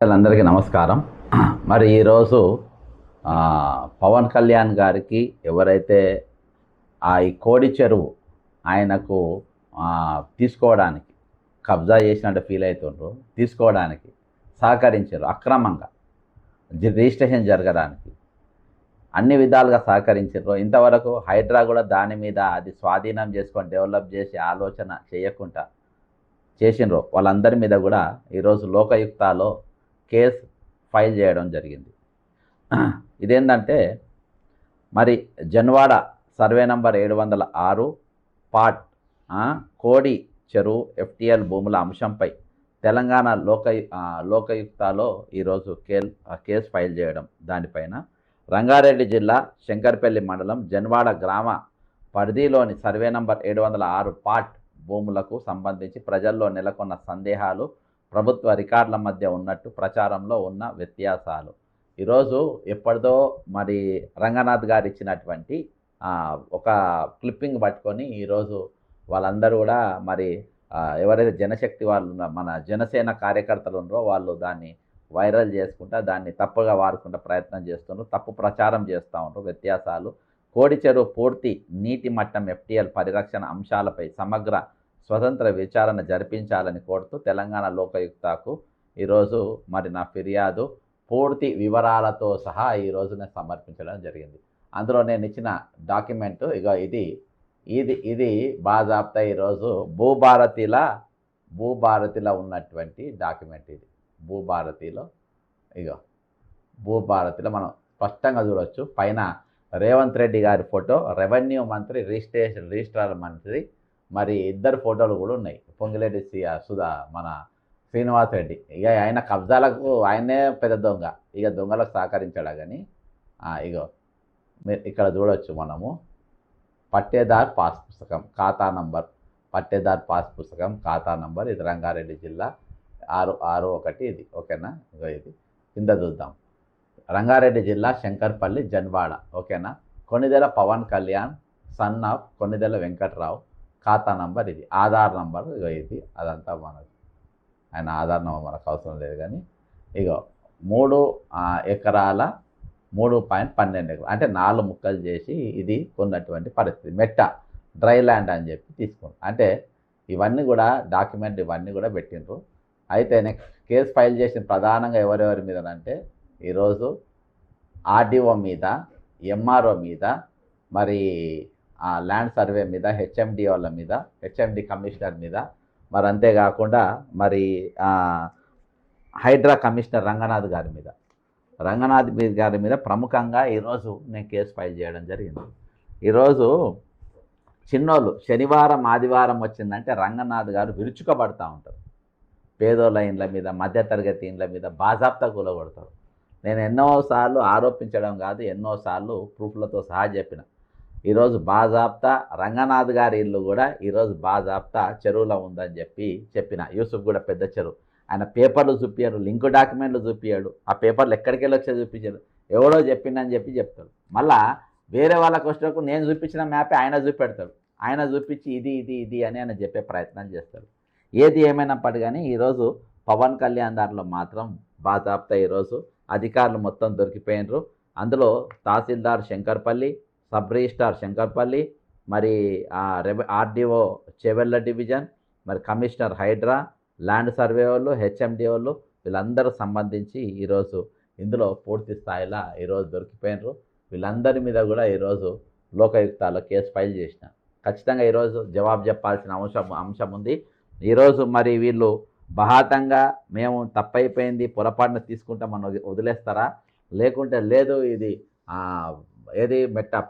అందరికీ నమస్కారం. మరి ఈరోజు పవన్ కళ్యాణ్ గారికి ఎవరైతే ఈ కోడి చెరువు ఆయనకు తీసుకోవడానికి కబ్జా చేసినట్టు ఫీల్ అవుతుండ్రో తీసుకోవడానికి సహకరించారు అక్రమంగా రిజిస్ట్రేషన్ జరగడానికి అన్ని విధాలుగా సహకరించారు. ఇంతవరకు హైడ్రా కూడా దాని మీద అది స్వాధీనం చేసుకొని డెవలప్ చేసి ఆలోచన చేయకుండా చేసినరు వాళ్ళందరి మీద కూడా ఈరోజు లోకయుక్తాలో కేసు ఫైల్ చేయడం జరిగింది. ఇదేంటంటే మరి జన్వాడ సర్వే నంబర్ 706 పార్ట్ కోడి చెరువు ఎఫ్టిఎల్ భూముల అంశంపై తెలంగాణ లోకయుక్తాలో ఈరోజు కేసు ఫైల్ చేయడం దానిపైన రంగారెడ్డి జిల్లా శంకర్పల్లి మండలం జన్వాడ గ్రామ పరిధిలోని సర్వే నంబర్ 706 పార్ట్ భూములకు సంబంధించి ప్రజల్లో నెలకొన్న సందేహాలు ప్రభుత్వ రికార్డుల మధ్య ఉన్నట్టు ప్రచారంలో ఉన్న వ్యత్యాసాలు ఈరోజు ఎప్పటిదో మరి రంగనాథ్ గారు ఇచ్చినటువంటి ఒక క్లిప్పింగ్ పట్టుకొని ఈరోజు వాళ్ళందరూ కూడా మరి ఎవరైతే జనశక్తి వాళ్ళు మన జనసేన కార్యకర్తలు ఉన్నారో వాళ్ళు దాన్ని వైరల్ చేసుకుంటా దాన్ని తప్పుగా వాడుకుంటా ప్రయత్నం చేస్తున్నారు, తప్పు ప్రచారం చేస్తూ ఉంటారు. వ్యత్యాసాలు కోడి చెరువు పూర్తి నీటి మట్టం ఎఫ్టిఎల్ పరిరక్షణ అంశాలపై సమగ్ర స్వతంత్ర విచారణ జరిపించాలని కోరుతూ తెలంగాణ లోకయుక్తకు ఈరోజు మరి నా ఫిర్యాదు పూర్తి వివరాలతో సహా ఈరోజునే సమర్పించడం జరిగింది. అందులో నేను ఇచ్చిన డాక్యుమెంట్ ఇక ఇది బాజాప్తా ఈరోజు భూభారతిలో ఉన్నటువంటి డాక్యుమెంట్. ఇది భూభారతిలో మనం స్పష్టంగా చూడవచ్చు. పైన రేవంత్ రెడ్డి గారి ఫోటో, రెవెన్యూ మంత్రి, రిజిస్ట్రార్ మంత్రి, మరి ఇద్దరు ఫోటోలు కూడా ఉన్నాయి. పొంగిరెడ్డి మన శ్రీనివాస్ రెడ్డి ఇక ఆయన కబ్జాలకు ఆయనే పెద్ద దొంగ, ఇక దొంగలకు సహకరించాడా కానీ మీరు ఇక్కడ చూడవచ్చు. మనము పట్టేదార్ పాస్ పుస్తకం ఖాతా నంబర్, ఖాతా నంబర్, ఇది రంగారెడ్డి జిల్లా 661 ఇది. ఓకేనా? ఇది కింద చూద్దాం. రంగారెడ్డి జిల్లా శంకర్పల్లి జన్వాడ. ఓకేనా? Konidela Pawan Kalyan son of Konidela Venkatrao. ఖాతా నంబర్ ఇది. ఆధార్ నంబర్ ఇది. అదంతా మనకు ఆయన ఆధార్ నంబర్ మనకు అవసరం లేదు కానీ 3 ఎకరాల 3.12 అంటే 4 ముక్కలు చేసి ఇది కొన్నటువంటి పరిస్థితి. మెట్ట డ్రై ల్యాండ్ అని చెప్పి తీసుకుంటాం. అంటే ఇవన్నీ కూడా డాక్యుమెంట్ ఇవన్నీ కూడా పెట్టిండ్రు. అయితే నెక్స్ట్ కేసు ఫైల్ చేసిన ప్రధానంగా ఎవరెవరి మీదనంటే ఈరోజు ఆర్డీఓ మీద, ఎంఆర్ఓ మీద, మరి ల్యాండ్ సర్వే మీద, హెచ్ఎండిఓల మీద, హెచ్ఎండి కమిషనర్ మీద, మరి అంతేకాకుండా మరి హైడ్రా కమిషనర్ రంగనాథ్ గారి మీద ప్రముఖంగా ఈరోజు నేను కేసు ఫైల్ చేయడం జరిగింది. ఈరోజు చిన్నోళ్ళు శనివారం ఆదివారం వచ్చిందంటే రంగనాథ్ గారు విరుచుకబడతా ఉంటారు. పేదోళ్ళ ఇండ్ల మీద, మధ్యతరగతి ఇండ్ల మీద బాజాప్తా కూలగొడతారు. నేను ఎన్నోసార్లు ఆరోపించడం కాదు, ఎన్నోసార్లు ప్రూఫ్లతో సహా చెప్పిన. ఈరోజు బాజాప్తా రంగనాథ్ గారి ఇల్లు కూడా ఈరోజు బాజాప్తా చెరువులో ఉందని చెప్పిన. యూసుఫ్ కూడా పెద్ద చెరువు. ఆయన పేపర్లు చూపించారు, లింక్ డాక్యుమెంట్లు చూపించాడు. ఆ పేపర్లు ఎక్కడికి వెళ్ళి వచ్చే చూపించారు. ఎవడో చెప్పిందని చెప్తాడు. మళ్ళా వేరే వాళ్ళకి వచ్చినప్పుడు నేను చూపించిన మ్యాపే ఆయన చూపెడతాడు. ఆయన చూపించి ఇది అని ఆయన చెప్పే ప్రయత్నం చేస్తాడు. ఏది ఏమైనప్పటికీ కానీ ఈరోజు పవన్ కళ్యాణ్ దాంట్లో మాత్రం బాజాప్తా ఈరోజు అధికారులు మొత్తం దొరికిపోయినరు. అందులో తహసీల్దార్ శంకర్పల్లి, సబ్ రిజిస్ట్రార్ శంకర్పల్లి, మరి ఆర్డీఓ చెవెళ్ళ డివిజన్, మరి కమిషనర్ హైడ్రా, ల్యాండ్ సర్వే వాళ్ళు, హెచ్ఎండి వాళ్ళు, వీళ్ళందరూ సంబంధించి ఈరోజు ఇందులో పూర్తి స్థాయిలో ఈరోజు దొరికిపోయినరు. వీళ్ళందరి మీద కూడా ఈరోజు లోకయుక్తాలో కేసు ఫైల్ చేసిన. ఖచ్చితంగా ఈరోజు జవాబు చెప్పాల్సిన అంశం ఉంది. ఈరోజు మరి వీళ్ళు బహాతంగా మేము తప్పైపోయింది పొరపాటున తీసుకుంటామని వదిలేస్తారా, లేకుంటే లేదు ఇది ఏది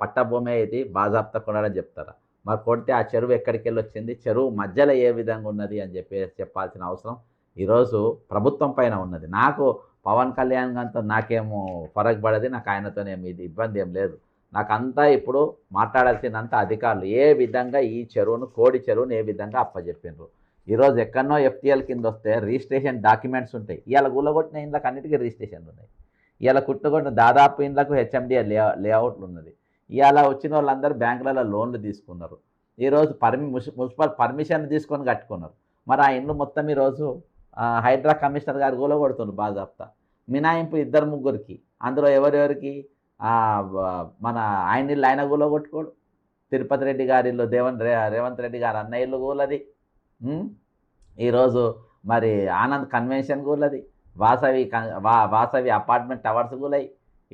పట్టభూమే ఇది బాజాప్తా కొనడని చెప్తారా? మరి కొడితే ఆ చెరువు ఎక్కడికి వెళ్ళి వచ్చింది, చెరువు మధ్యలో ఏ విధంగా ఉన్నది అని చెప్పాల్సిన అవసరం ఈరోజు ప్రభుత్వం పైన ఉన్నది. నాకు పవన్ కళ్యాణ్ గారితో నాకేమో ఫరక్ పడది, నాకు ఆయనతోనేమి ఇది ఇబ్బంది ఏం లేదు. నాకంతా ఇప్పుడు మాట్లాడాల్సినంత అధికారులు ఏ విధంగా ఈ చెరువును, కోడి చెరువును ఏ విధంగా అప్పచెప్పినారు. ఈరోజు ఎక్కడనో ఎఫ్టీఎల్ కింద వస్తే రిజిస్ట్రేషన్ డాక్యుమెంట్స్ ఉంటాయి. ఇవాళ గుల్లగొట్టిన ఇండ్లకు అన్నిటికీ రిజిస్ట్రేషన్లు ఉన్నాయి. ఇవాళ కుట్టుకొట్టిన దాదాపు ఇండ్లకు హెచ్ఎండిఏ లేఅవుట్లు ఉన్నది. ఇవాళ వచ్చిన వాళ్ళందరూ బ్యాంకులలో లోన్లు తీసుకున్నారు. ఈరోజు మున్సిపల్ పర్మిషన్ తీసుకొని కట్టుకున్నారు. మరి ఆ ఇండ్లు మొత్తం ఈరోజు హైడ్రా కమిషనర్ గారు కూలగొడుతున్నారు బాజాప్తా. మినాయింపు ఇద్దరు ముగ్గురికి, అందులో ఎవరెవరికి మన ఆయన ఇల్లు ఆయన కూలగొట్టుకోడు, తిరుపతి రెడ్డి గారి ఇల్లు రేవంత్ రెడ్డి గారు అన్న ఇల్లు కూలది, ఈరోజు మరి ఆనంద్ కన్వెన్షన్ కూలది, వాసవి అపార్ట్మెంట్ టవర్స్ కూలై,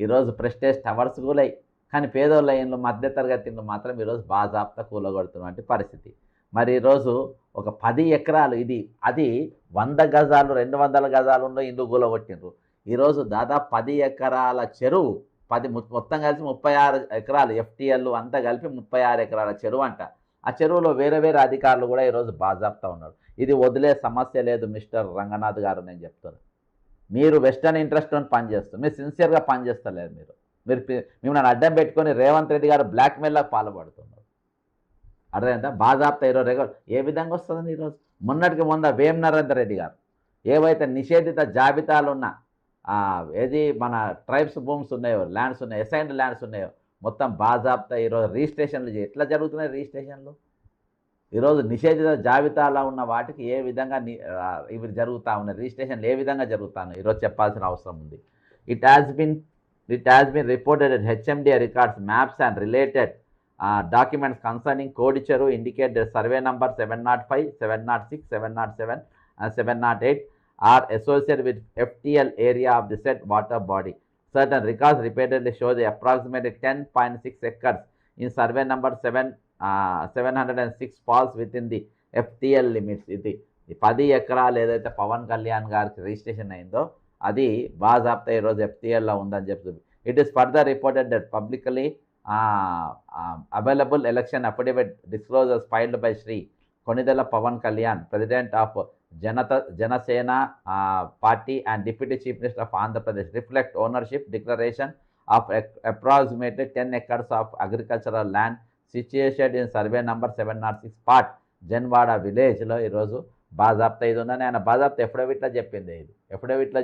ఈరోజు ప్రెస్టేజ్ టవర్స్ కూలై. కానీ పేదోళ్ళ ఇండ్లు మధ్యతరగతి ఇండ్లు మాత్రం ఈరోజు బాజాప్తా కూలగొడుతున్నటువంటి పరిస్థితి. మరి ఈరోజు ఒక 10 ఎకరాలు అది 100 గజాలు 200 గజాలు ఉన్న ఇల్లు కూలగొట్టిండ్రు. ఈరోజు దాదాపు 10 ఎకరాల చెరువు, మొత్తం కలిసి 36 ఎకరాలు, ఎఫ్టీఎల్ అంతా కలిపి 36 ఎకరాల చెరువు అంట. ఆ చెరువులో వేరే వేరే అధికారులు కూడా ఈరోజు బాజాప్తా ఉన్నారు. ఇది వదిలే సమస్య లేదు మిస్టర్ రంగనాథ్ గారు, నేను చెప్తాను. మీరు వెస్టర్న్ ఇంట్రెస్ట్ పనిచేస్తారు, మీరు సిన్సియర్గా పనిచేస్తలేరు. మిమ్మల్ని అడ్డం పెట్టుకొని రేవంత్ రెడ్డి గారు బ్లాక్మెయిల్కి పాల్పడుతున్నారు. అర్థమైందా? బాజాప్తా ఈరోజు ఏ విధంగా వస్తుందని ఈరోజు మొన్నటికి వేం నరేందర్ రెడ్డి గారు ఏవైతే నిషేధిత జాబితాలు ఉన్న ఏది మన ట్రైబ్స్ భూమ్స్ ఉన్నాయో, ల్యాండ్స్ ఉన్నాయో, అసైన్డ్ ల్యాండ్స్ ఉన్నాయో మొత్తం బాజాప్తా ఈరోజు రిజిస్ట్రేషన్లు ఎట్లా జరుగుతున్నాయి? రిజిస్ట్రేషన్లు ఈరోజు నిషేధిత జాబితాలో ఉన్న వాటికి ఏ విధంగా ఇవి జరుగుతూ ఉన్నాయి, రిజిస్ట్రేషన్లు ఏ విధంగా జరుగుతాయి ఈరోజు చెప్పాల్సిన అవసరం ఉంది. It has been reported that HMDA records, maps and related documents concerning Kodicheru indicate that survey number 705, 706, 707 and 708 are associated with FTL area of the said water body. Certain records repeatedly show the approximately 10.6 acres in survey number 706 falls within the FTL limits. ఇది 10 ఎకరాలు ఏదైతే పవన్ కళ్యాణ్ గారికి registration అయిందో అది బాజాప్తా ఈరోజు ఎఫ్టీఎల్లో ఉందని చెప్తుంది. It is further reported that publicly available election affidavit disclosures filed by Shri Konidela Pawan Kalyan, president of Janasena party and deputy chief minister of Andhra Pradesh, reflect ownership declaration of approximately 10 acres of agricultural land situated in survey number 706 part Janwada విలేజ్లో ఈరోజు బాజాప్తా ఇది ఉందని ఆయన బాజాప్తా ఎఫిడవిట్లో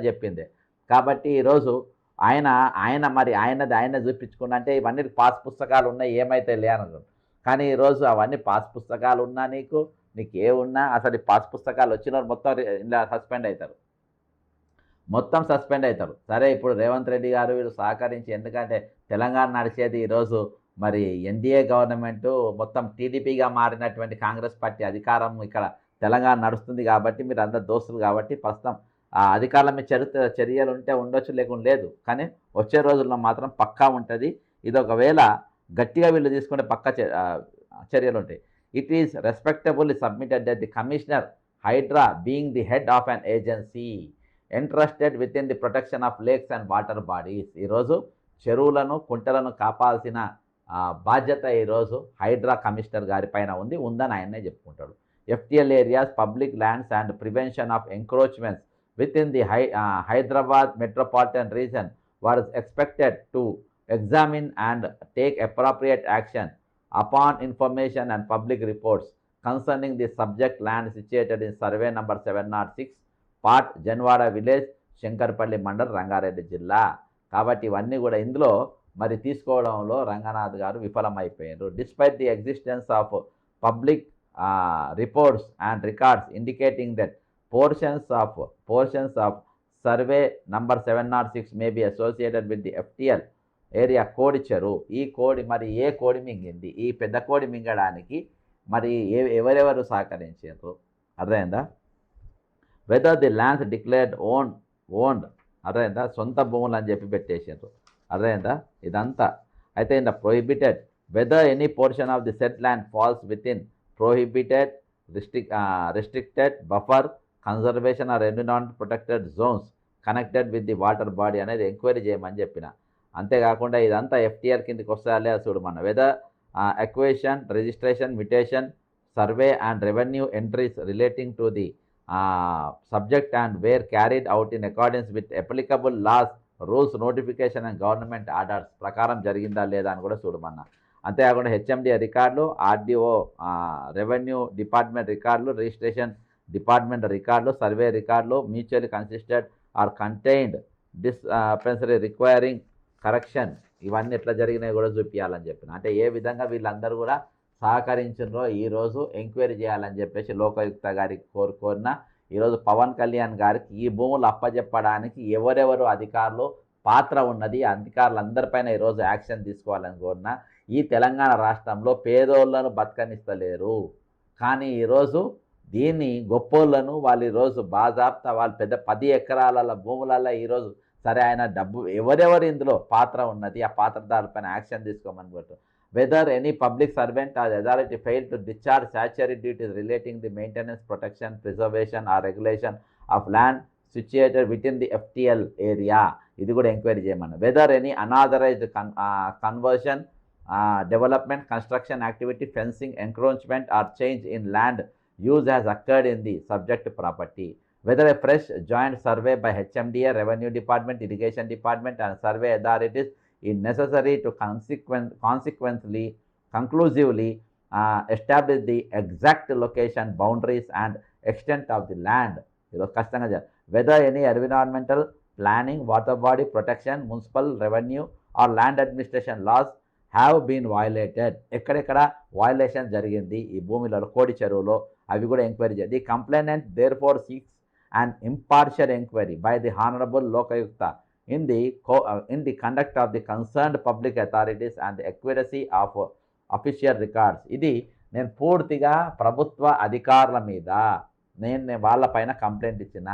చెప్పిందే. కాబట్టి ఈరోజు ఆయన చూపించుకున్నా అంటే ఇవన్నీ పాస్ పుస్తకాలు ఉన్నాయి, ఏమైతే లేనరు. కానీ ఈరోజు అవన్నీ పాస్ పుస్తకాలు ఉన్నా నీకు ఏమున్నా అసలు ఈ పాస్ పుస్తకాలు వచ్చిన మొత్తం ఇలా సస్పెండ్ అవుతారు. సరే, ఇప్పుడు రేవంత్ రెడ్డి గారు వీళ్ళు సహకరించి, ఎందుకంటే తెలంగాణ నడిచేది ఈరోజు మరి ఎన్డీఏ గవర్నమెంట్ మొత్తం టీడీపీగా మారినటువంటి కాంగ్రెస్ పార్టీ అధికారం ఇక్కడ తెలంగాణ నడుస్తుంది కాబట్టి మీరు అందరు దోస్తులు కాబట్టి ప్రస్తుతం అధికారుల మీద చర్యలు ఉంటే ఉండొచ్చు, లేకుండా లేదు. కానీ వచ్చే రోజుల్లో మాత్రం పక్కా ఉంటుంది. ఇది ఒకవేళ గట్టిగా వీళ్ళు తీసుకుంటే పక్కా చర్యలు ఉంటాయి. It is respectfully submitted that the commissioner HYDRAA being the head of an agency entrusted with in the protection of lakes and water bodies. ఈరోజు చెరువులను కుంటలను కాపాల్సిన బాధ్యత ఈరోజు హైడ్రా కమిషనర్ గారి పైన ఉందని ఆయనే చెప్పుకుంటాడు. FTL areas, public lands and prevention of encroachments within the Hyderabad metropolitan region was expected to examine and take appropriate action upon information and public reports concerning the subject land situated in survey number 706 part Janwada village Shankarpalli mandal Rangareddy జిల్లా. కాబట్టి ఇవన్నీ కూడా ఇందులో మరి తీసుకోవడంలో రంగనాథ్ గారు విఫలమైపోయారు. Despite the existence of public reports and records indicating that portions of survey number 706 may be associated with the FTL area కోడిచెరు. ఈ కోడి మరి ఏ కోడి మింగింది? ఈ పెద్ద కోడి మింగడానికి మరి ఎవరెవరు సహకరించారు? అర్థమైందా? Whether the lands declared owned అర్థమైందా? సొంత భూములు అని చెప్పి పెట్టేసారు. అర్థమైందా? ఇదంతా అయితే in the prohibited whether any portion of the said land falls within ఇన్ prohibited, restricted, buffer, conservation or environment protected zones connected with the water body అనేది ఎంక్వైరీ చేయమని చెప్పిన. అంతేకాకుండా ఇదంతా FTL కిందకి వస్తాలే చూడు మన whether acquisition, registration, mutation, survey and revenue entries relating to the subject and were carried out in accordance with applicable laws, rules, notification and government orders ప్రకారం జరిగిందా లేదా అని కూడా చూడమన్నా. అంతేకాకుండా HMDA రికార్డులు, RDO రెవెన్యూ డిపార్ట్మెంట్ రికార్డులు, రిజిస్ట్రేషన్ డిపార్ట్మెంట్ రికార్డులు, survey రికార్డులు mutually consisted or contained dispensary requiring correction ఇవన్నీ ఎట్లా జరిగినాయి కూడా చూపించాలని చెప్పిన. అంటే ఏ విధంగా వీళ్ళందరూ కూడా సహకరించారో ఈరోజు ఎంక్వైరీ చేయాలని చెప్పేసి లోకాయుక్త గారికి కోరిన ఈరోజు పవన్ కళ్యాణ్ గారికి ఈ భూములు అప్పజెప్పడానికి ఎవరెవరు అధికారులు పాత్ర ఉన్నది, అధికారులందరిపైన ఈరోజు యాక్షన్ తీసుకోవాలని కోరిన ఈ తెలంగాణ రాష్ట్రంలో పేదోళ్లను బతకనిస్తలేరు. కానీ ఈరోజు దీన్ని గొప్పోళ్ళను వాళ్ళు ఈరోజు బాజాప్తా వాళ్ళు పెద్ద 10 ఎకరాల భూములలో ఈరోజు సరే ఆయన డబ్బు ఎవరెవరు ఇందులో పాత్ర ఉన్నది ఆ పాత్రదారులపైన యాక్షన్ తీసుకోమని కోరుతూ whether any public servant or authority failed to discharge statutory duties relating the maintenance, protection, preservation or regulation of land situated within the FTL area. ఇది కూడా ఎంక్వైరీ చేయమన్నా. Whether any unauthorized conversion, development, construction activity, fencing, encroachment or change in land use has occurred in the subject property. Whether a fresh joint survey by HMDA, Revenue Department, Irrigation Department and survey authorities is necessary to conclusively establish the exact location, boundaries and extent of the land. Whether any environmental planning, water body protection, municipal revenue or land administration laws have been violated. ఎక్కడెక్కడ violation జరిగింది ఈ భూమిలో కోడి చెరువులో అవి కూడా enquiry చేయాలి. The complainant therefore seeks an impartial inquiry by the Honorable Lokayukta in the conduct of the concerned public authorities and the accuracy of official records. ఇది నేను పూర్తిగా ప్రభుత్వ అధికారుల మీద నేను వాళ్ళపైన కంప్లైంట్ ఇచ్చిన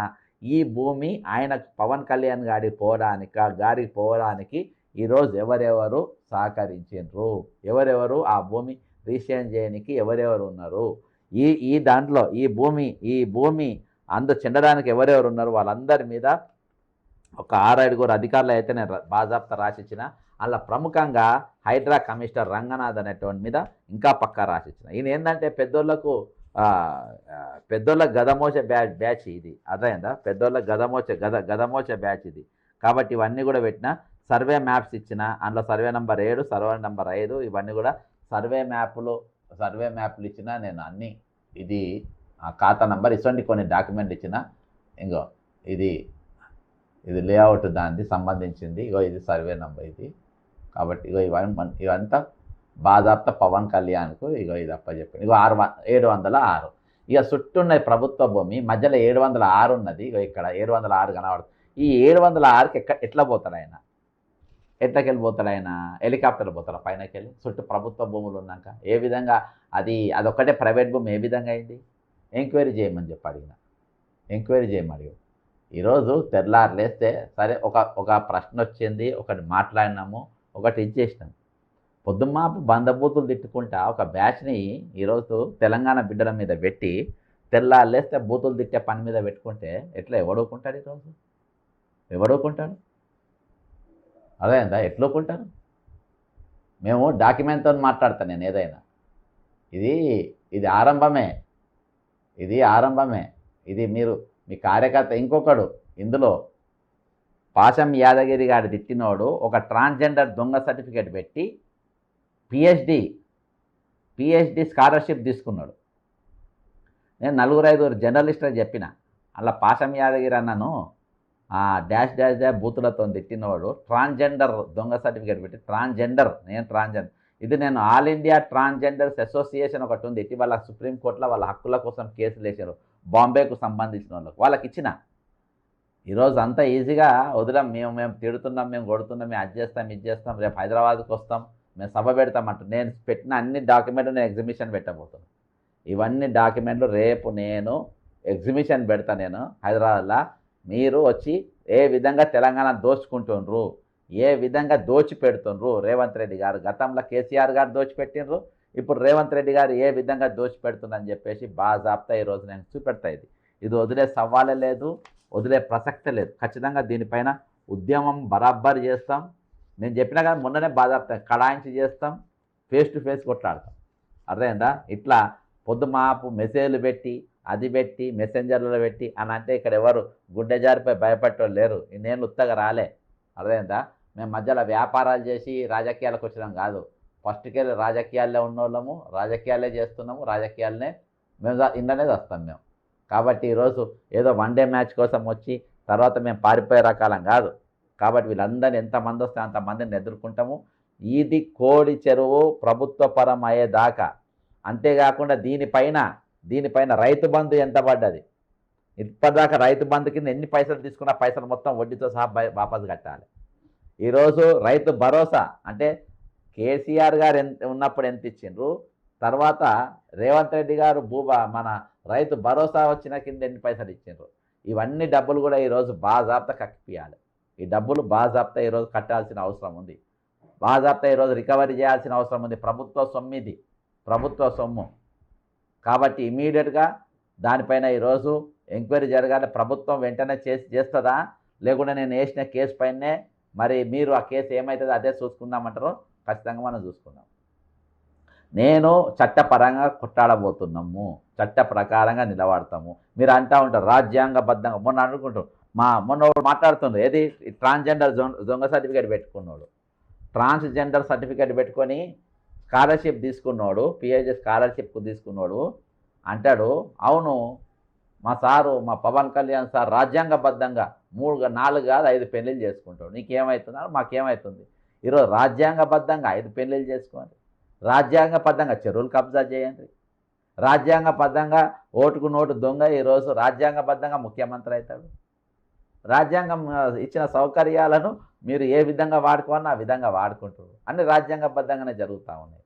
ఈ భూమి ఆయన పవన్ కళ్యాణ్ గారికి పోవడానికి ఈరోజు ఎవరెవరు సహకరించారు, ఎవరెవరు ఆ భూమి రిజిస్ట్రేషన్ చేయడానికి ఎవరెవరు ఉన్నారు, ఈ దాంట్లో ఈ భూమి చెందడానికి ఎవరెవరు ఉన్నారు వాళ్ళందరి మీద ఒక 6-7 అధికారులు అయితే నేను బాజాప్తా రాసిచ్చిన. అలా ప్రముఖంగా హైడ్రా కమిషనర్ రంగనాథ్ అనేటువంటి మీద ఇంకా పక్కా రాసిచ్చిన. ఈయన ఏంటంటే పెద్దోళ్ళ గదమోచ బ్యాచ్ ఇది అర్థమైందా, పెద్దోళ్ళ గదమోచ బ్యాచ్ ఇది. కాబట్టి ఇవన్నీ కూడా పెట్టిన సర్వే మ్యాప్స్ ఇచ్చిన, అందులో సర్వే నెంబర్ 7 సర్వే నెంబర్ 5 ఇవన్నీ కూడా సర్వే మ్యాప్లు ఇచ్చిన నేను అన్నీ. ఇది ఖాతా నెంబర్ ఇటువంటి కొన్ని డాక్యుమెంట్ ఇచ్చిన. ఇంకో ఇది లేఅవుట్ దానికి సంబంధించింది, ఇది సర్వే నెంబర్ ఇది. కాబట్టి ఇవంతా బాజాప్తా పవన్ కళ్యాణ్కు ఇది అప్పచెప్పింది. 706 ఇక చుట్టూ ఉన్నది ప్రభుత్వ భూమి, మధ్యలో 706 ఉన్నది. ఇక్కడ 706 కనబడుతుంది. ఈ 706కి ఎట్లా పోతాడు ఆయన, ఎట్లకెళ్ళి పోతాడు ఆయన, హెలికాప్టర్లు పోతాడు పైనకి వెళ్ళి. చుట్టూ ప్రభుత్వ భూములు ఉన్నాక ఏ విధంగా అదొక్కటే ప్రైవేట్ భూమి ఏ విధంగా అయింది ఎంక్వైరీ చేయమని చెప్పి అడిగిన. ఎంక్వైరీ చేయమని ఈరోజు తెల్లారులేస్తే సరే ఒక ప్రశ్న వచ్చింది, ఒకటి మాట్లాడినాము, ఒకటి ఇచ్చేసినాము. పొద్దుమాపు బంధబూతులు తిట్టుకుంటా ఒక బ్యాచ్ని ఈరోజు తెలంగాణ బిడ్డల మీద పెట్టి తెల్లారులేస్తే బూతులు తిట్టే పని మీద పెట్టుకుంటే ఎట్లా ఎవడుకుంటాడు? ఈరోజు ఎవడుకుంటాడు? అదేందా ఎట్లుకుంటారు? మేము డాక్యుమెంట్తో మాట్లాడతాను నేను ఏదైనా. ఇది ఆరంభమే, ఇది మీరు మీ కార్యకర్త ఇంకొకడు ఇందులో పాశం యాదగిరి గారి తిట్టినోడు ఒక ట్రాన్స్జెండర్ దొంగ సర్టిఫికేట్ పెట్టి పిహెచ్డి స్కాలర్షిప్ తీసుకున్నాడు. నేను 4-5 జర్నలిస్టులకు చెప్పిన, అలా పాశం యాదగిరి అన్నను డాష్ బూతులతో తిట్టినవాడు ట్రాన్స్జెండర్ దొంగ సర్టిఫికేట్ పెట్టి నేను ట్రాన్స్జెండర్ నేను ఆల్ ఇండియా ట్రాన్స్జెండర్స్ అసోసియేషన్ ఒకటి ఉంది, ఇటీవల సుప్రీంకోర్టులో వాళ్ళ హక్కుల కోసం కేసులు వేశారు బాంబేకు సంబంధించిన వాళ్ళకి ఇచ్చిన. ఈరోజు అంతా ఈజీగా వదిలాం, మేము తిడుతున్నాం, మేము కొడుతున్నాం, మేము అది చేస్తాం, రేపు హైదరాబాద్కి వస్తాం, మేము సభ పెడతామంట. నేను పెట్టిన అన్ని డాక్యుమెంట్లు నేను ఎగ్జిబిషన్ పెట్టబోతున్నాను. ఇవన్నీ డాక్యుమెంట్లు రేపు నేను ఎగ్జిబిషన్ పెడతా నేను హైదరాబాద్లో. మీరు వచ్చి ఏ విధంగా తెలంగాణ దోచుకుంటుండ్రు, ఏ విధంగా దోచిపెడుతుండ్రు రేవంత్ రెడ్డి గారు. గతంలో కేసీఆర్ గారు దోచిపెట్టిండ్రు, ఇప్పుడు రేవంత్ రెడ్డి గారు ఏ విధంగా దోచిపెడుతుందని చెప్పేసి బాజాప్తా ఈరోజు నేను చూపెడతా. ఇది వదిలే సవాలే లేదు, వదిలే ప్రసక్తే లేదు. ఖచ్చితంగా దీనిపైన ఉద్యమం బరాబర్ చేస్తాం. నేను చెప్పినా కానీ మొన్ననే బాజాప్తా కడాయించి చేస్తాం, ఫేస్ టు ఫేస్ కొట్లాడతాం. అర్థమైందా? ఇట్లా పొద్దుమాపు మెసేజ్లు పెట్టి మెసెంజర్లలో పెట్టి అని అంటే ఇక్కడ ఎవరు గుండె జారిపోయి భయపడేవాళ్ళు లేరు. నేను ఉత్తగా రాలే. అర్థమైందా? మేము మధ్యలో వ్యాపారాలు చేసి రాజకీయాలకు వచ్చినాం కాదు. ఫస్ట్కెళ్ళి రాజకీయాల్లో ఉన్నోళ్ళము, రాజకీయాలే చేస్తున్నాము, రాజకీయాలనే మేము ఇండనేది వస్తాం మేము. కాబట్టి ఈరోజు ఏదో 1 డే మ్యాచ్ కోసం వచ్చి తర్వాత మేము పారిపోయే రకాలం కాదు. కాబట్టి వీళ్ళందరినీ ఎంతమంది వస్తే అంతమందిని ఎదుర్కొంటాము. ఇది కోడి చెరువు ప్రభుత్వపరం అయ్యేదాకా. అంతేకాకుండా దీనిపైన రైతు బంధు ఎంత పడ్డది, ఇప్పటిదాకా రైతు బంధు కింద ఎన్ని పైసలు తీసుకున్నా పైసలు మొత్తం వడ్డీతో సహా వాపసు కట్టాలి. ఈరోజు రైతు భరోసా అంటే కేసీఆర్ గారు ఉన్నప్పుడు ఎంత ఇచ్చిండ్రు, తర్వాత రేవంత్ రెడ్డి గారు మన రైతు భరోసా వచ్చిన కింద ఎన్ని పైసలు ఇచ్చిండ్రు, ఇవన్నీ డబ్బులు కూడా ఈరోజు బాజాబ్తా కక్కిపియాలి. ఈ డబ్బులు బాజాబ్తా ఈరోజు కట్టాల్సిన అవసరం ఉంది. బాజాబ్తా ఈరోజు రికవరీ చేయాల్సిన అవసరం ఉంది. ప్రభుత్వ సొమ్ము ఇది, ప్రభుత్వ సొమ్ము. కాబట్టి ఇమీడియట్గా దానిపైన ఈరోజు ఎంక్వైరీ జరగాలి. ప్రభుత్వం వెంటనే చేస్తుందా, లేకుండా నేను వేసిన కేసు పైనే మరి మీరు ఆ కేసు ఏమవుతుందో అదే చూసుకుందామంటారో ఖచ్చితంగా మనం చూసుకుందాం. నేను చట్టపరంగా కొట్టాడబోతున్నాము, చట్ట ప్రకారంగా నిలబడతాము. మీరు అంటూ ఉంటారు రాజ్యాంగబద్ధంగా. మొన్న అనుకుంటారు మొన్న మాట్లాడుతుండ్రు ఏది ట్రాన్స్జెండర్ దొంగ సర్టిఫికేట్ పెట్టుకున్నాడు, ట్రాన్స్జెండర్ సర్టిఫికేట్ పెట్టుకొని స్కాలర్షిప్ తీసుకున్నాడు, పిహెచ్డి స్కాలర్షిప్ తీసుకున్నాడు అంటాడు. అవును మా సారు, మా పవన్ కళ్యాణ్ సార్ రాజ్యాంగబద్ధంగా 3, 4 కాదు 5 పెళ్ళిళ్ళు చేసుకుంటాడు. నీకేమవుతున్నాడు, మాకేమవుతుంది? ఈరోజు రాజ్యాంగబద్ధంగా 5 పెళ్ళిళ్ళు చేసుకోండి, రాజ్యాంగబద్ధంగా చెరువులు కబ్జా చేయండి, రాజ్యాంగబద్ధంగా ఓటుకు నోటు దొంగ ఈరోజు రాజ్యాంగబద్ధంగా ముఖ్యమంత్రి అవుతాడు. రాజ్యాంగం ఇచ్చిన సౌకర్యాలను మీరు ఏ విధంగా వాడుకోవాలని ఆ విధంగా వాడుకుంటారు. అన్ని రాజ్యాంగబద్ధంగానే జరుగుతూ ఉన్నాయి.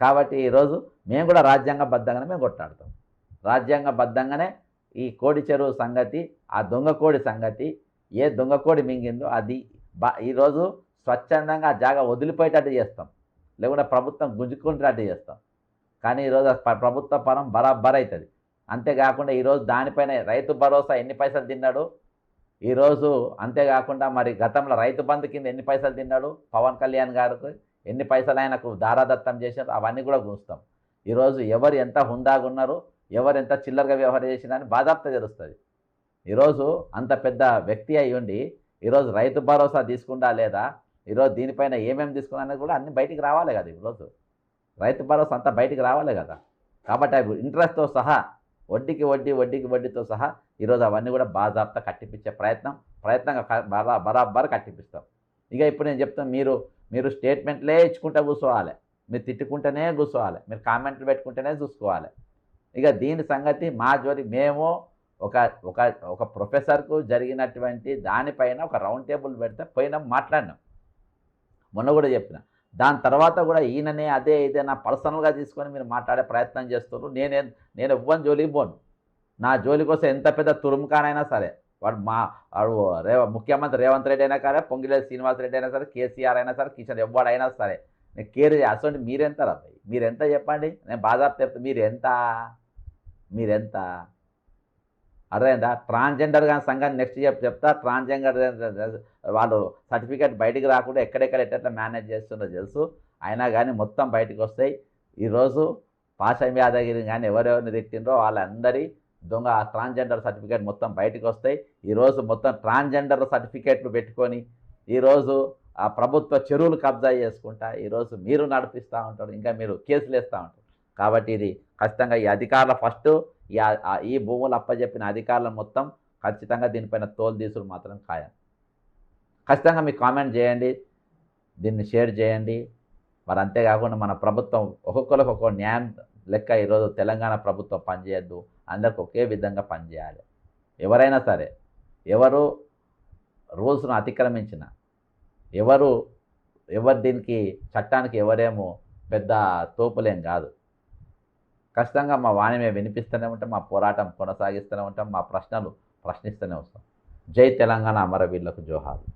కాబట్టి ఈరోజు మేము కూడా రాజ్యాంగబద్ధంగానే మేము కొట్లాడతాం. రాజ్యాంగబద్ధంగానే ఈ కోడి చెరువు సంగతి, ఆ దొంగ కోడి సంగతి, ఏ దొంగ కోడి మింగిందో అది ఈరోజు స్వచ్ఛందంగా ఆ జాగా వదిలిపోయేటట్టు చేస్తాం, లేకుంటే ప్రభుత్వం గుంజుకునేటట్టు చేస్తాం. కానీ ఈరోజు ప్రభుత్వ పరం బరాబర్ అవుతుంది. అంతేకాకుండా ఈరోజు దానిపైన రైతు భరోసా ఎన్ని పైసలు తిన్నాడు ఈరోజు, అంతేకాకుండా మరి గతంలో రైతు బంధు కింద ఎన్ని పైసలు తిన్నాడు, పవన్ కళ్యాణ్ గారికి ఎన్ని పైసలు ఆయనకు దారాదత్తం చేశారు, అవన్నీ కూడా చూస్తాం. ఈరోజు ఎవరు ఎంత హుందాగా ఉన్నారు, ఎవరు ఎంత చిల్లరగా వ్యవహారం చేసినా బాధాప్త తెలుస్తుంది. ఈరోజు అంత పెద్ద వ్యక్తి అయి ఉండి ఈరోజు రైతు భరోసా తీసుకుంటా లేదా, ఈరోజు దీనిపైన ఏమేమి తీసుకున్నా అనేది కూడా అన్నీ బయటికి రావాలి కదా. ఈరోజు రైతు భరోసా అంతా బయటికి రావాలి కదా. కాబట్టి అవి ఇంట్రెస్ట్తో సహా వడ్డీకి వడ్డీతో సహా ఈరోజు అవన్నీ కూడా బాజాబ్తా కట్టిపించే ప్రయత్నంగా బరాబర్ కట్టిపిస్తాం. ఇక ఇప్పుడు నేను చెప్తాను, మీరు స్టేట్మెంట్లే ఇచ్చుకుంటూ కూర్చోవాలి, మీరు తిట్టుకుంటేనే కూర్చోవాలి, మీరు కామెంట్లు పెట్టుకుంటేనే చూసుకోవాలి. ఇక దీని సంగతి మా జోలి మేము ఒక ప్రొఫెసర్కు జరిగినటువంటి దానిపైన ఒక రౌండ్ టేబుల్ పెడితే పోయినాం, మాట్లాడినాం. మొన్న కూడా చెప్పిన. దాని తర్వాత కూడా ఈయననే అదే ఏదైనా పర్సనల్గా తీసుకొని మీరు మాట్లాడే ప్రయత్నం చేస్తున్నారు. నేను ఎవ్వని జోలికి పోను. నా జోలి కోసం ఎంత పెద్ద తురుముకానైనా సరే, వాడు ముఖ్యమంత్రి రేవంత్ రెడ్డి అయినా సరే, పొంగిలేటి శ్రీనివాసరెడ్డి అయినా సరే, కేసీఆర్ అయినా సరే, కిషన్ ఎవ్వడైనా సరే, నేను కేర్ అసలు మీరెంత రాబాయి, మీరెంత చెప్పండి, నేను బాధాపు చెప్తా. మీరెంత అర్థమైందా? ట్రాన్స్జెండర్ కానీ సంఘాన్ని నెక్స్ట్ చెప్తా. ట్రాన్స్జెండర్ వాళ్ళు సర్టిఫికేట్ బయటికి రాకుండా ఎక్కడెక్కడ ఎట్లా మేనేజ్ చేస్తుందో తెలుసు. అయినా కానీ మొత్తం బయటకు వస్తాయి. ఈరోజు పాషం యాదగిరి కానీ ఎవరెవరిని తిట్టిండ్రో వాళ్ళందరి దొంగ ట్రాన్స్జెండర్ సర్టిఫికేట్ మొత్తం బయటకు వస్తాయి. ఈరోజు మొత్తం ట్రాన్స్జెండర్ సర్టిఫికేట్లు పెట్టుకొని ఈరోజు ఆ ప్రభుత్వ చెరువులు కబ్జా చేసుకుంటా ఈరోజు మీరు నడిపిస్తూ ఉంటారు, ఇంకా మీరు కేసులు వేస్తూ ఉంటారు. కాబట్టి ఇది ఖచ్చితంగా ఈ అధికారుల ఫస్ట్ ఈ భూములు అప్పచెప్పిన అధికారులను మొత్తం ఖచ్చితంగా దీనిపైన తోలు తీసుడు మాత్రం ఖాయం. ఖచ్చితంగా మీకు కామెంట్ చేయండి, దీన్ని షేర్ చేయండి. మరి అంతేకాకుండా మన ప్రభుత్వం ఒక్కొక్కరికి ఒక్కొక్క న్యాయం లెక్క ఈరోజు తెలంగాణ ప్రభుత్వం పనిచేయద్దు, అందరికి ఒకే విధంగా పనిచేయాలి. ఎవరైనా సరే, ఎవరు రూల్స్ను అతిక్రమించిన, ఎవరు దీనికి చట్టానికి ఎవరేమో పెద్ద తోపులేం కాదు. ఖచ్చితంగా మా వాణి మేము వినిపిస్తూనే ఉంటాం, మా పోరాటం కొనసాగిస్తూనే ఉంటాం, మా ప్రశ్నలు ప్రశ్నిస్తూనే వస్తాం. జై తెలంగాణ, అమరవీరులకు జోహార్లు.